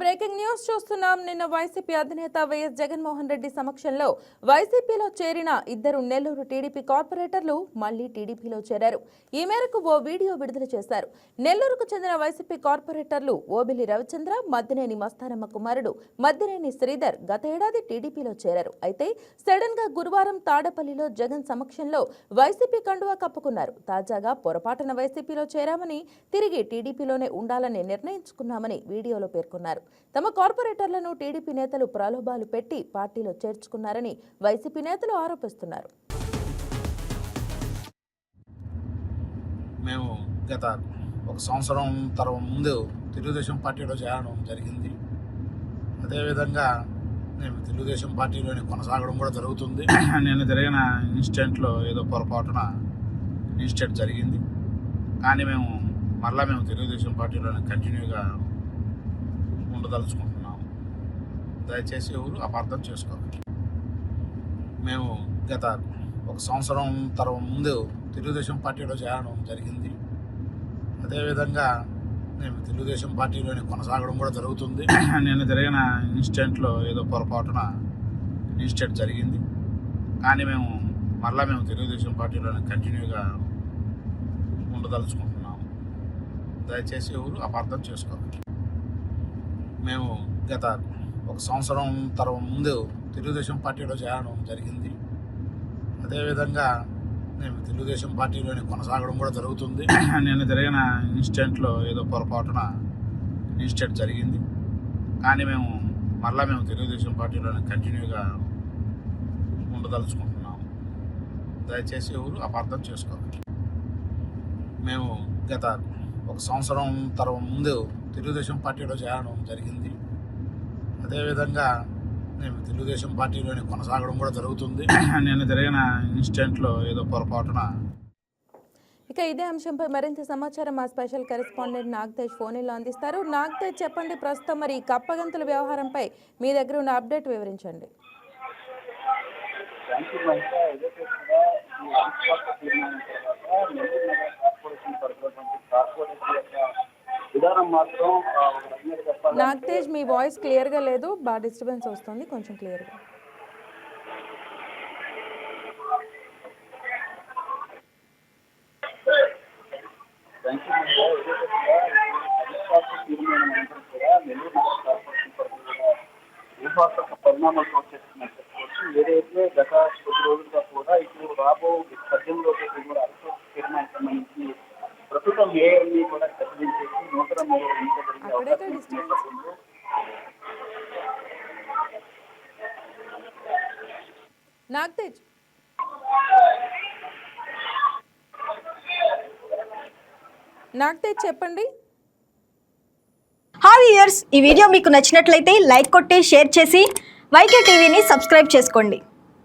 Breaking news చూస్తున్నాం. నిన్న YCP అధినేత వైఎస్ జగన్మోహన్ రెడ్డి సమక్షంలో వైసీపీలో చేరిన ఇద్దరు నెల్లూరు టీడీపీ కార్పొరేటర్లు మళ్లీ టీడీపీలో చేరారు. ఈ మేరకు ఓ వీడియో విడుదల చేశారు. నెల్లూరుకు చెందిన వైసీపీ కార్పొరేటర్లు ఓబిలి రవిచంద్ర, మద్దినేని మస్తారమ్మ కుమారుడు మద్దినేని శ్రీధర్ గత ఏడాది టీడీపీలో చేరారు. అయితే సడన్ గా గురువారం తాడపల్లిలో జగన్ సమక్షంలో వైసీపీ కండువా కప్పుకున్నారు. తాజాగా పొరపాటున వైసీపీలో చేరామని, తిరిగి టీడీపీలోనే ఉండాలని నిర్ణయించుకున్నామని వీడియోలో పేర్కొన్నారు. తమ కార్పొరేటర్లను టీడీపీ నేతలు ప్రలోభాలు పెట్టి పార్టీలో చేర్చుకున్నారని వైసీపీ నేతలు ఆరోపిస్తున్నారు. మేము గత ఒక సంవత్సరం ముందు తెలుగుదేశం పార్టీలో చేరడం జరిగింది. అదేవిధంగా మేము తెలుగుదేశం పార్టీలోనే కొనసాగడం కూడా జరుగుతుంది. నేను జరిగిన ఇన్సిడెంట్లో ఏదో పొరపాటున ఇన్సిడెంట్ జరిగింది. కానీ మేము తెలుగుదేశం పార్టీలోనే కంటిన్యూగా ఉండదలుచుకుంటున్నాము. దయచేసి ఎవరు అపార్థం చేసుకోవాలి. మేము గత ఒక సంవత్సరం ముందు తెలుగుదేశం పార్టీలో చేరడం జరిగింది. అదేవిధంగా మేము తెలుగుదేశం పార్టీలోనే కొనసాగడం కూడా జరుగుతుంది. నేను జరిగిన ఇన్సిడెంట్లో ఏదో పొరపాటున ఇన్సిడెంట్ జరిగింది. కానీ మేము తెలుగుదేశం పార్టీలోనే కంటిన్యూగా ఉండదలుచుకుంటున్నాము. దయచేసి ఎవరు అపార్థం చేసుకోవాలి. మేము గత ఒక సంవత్సరం ముందు తెలుగుదేశం పార్టీలో చేరడం జరిగింది. అదేవిధంగా మేము తెలుగుదేశం పార్టీలోనే కొనసాగడం కూడా జరుగుతుంది. నేను జరిగిన ఇన్సిడెంట్లో ఏదో పొరపాటున ఇన్సిడెంట్ జరిగింది. కానీ మేము తెలుగుదేశం పార్టీలోనే కంటిన్యూగా ఉండదలుచుకుంటున్నాము. దయచేసి ఎవరు అపార్థం చేసుకోవాలి. మేము గత ఒక సంవత్సరం ముందు తెలుగుదేశం పార్టీలో చేరడం జరిగింది. అదేవిధంగా మేము తెలుగుదేశం పార్టీలోనే కొనసాగడం కూడా జరుగుతుంది. నేను జరిగిన ఇన్సిడెంట్లో ఏదో పొరపాటున. ఇక ఇదే అంశంపై మరింత సమాచారం మా స్పెషల్ కరెస్పాండెంట్ నాగతేజ్ ఫోన్లో అందిస్తారు. నాగతేజ్, చెప్పండి, ప్రస్తుతం మరి కప్పగంతుల వ్యవహారంపై మీ దగ్గర ఉన్న అప్డేట్ వివరించండి. నాగతేజ్, మీ వాయిస్ క్లియర్ గా లేదు, బాగా డిస్టర్బెన్స్ వస్తుంది, కొంచెం క్లియర్ గా. పరిణామాలు చోటు చేసుకున్నట్టు ఏదైతే గత కొద్ది రోజులుగా కూడా ఇప్పుడు రాబో 18 కూడా అసోసియేట్ తీర్మానానికి సంబంధించి ప్రస్తుతం మేయర్ని కూడా ప్రకటించేసి నూతన మేయర్ ఎన్నిక జరిగే నాగతేజ్ చెప్పండి. హాయ్ వ్యూయర్స్, ఈ వీడియో మీకు నచ్చినట్లయితే లైక్ కొట్టి షేర్ చేసి వైకే టీవీని సబ్స్క్రైబ్ చేసుకోండి.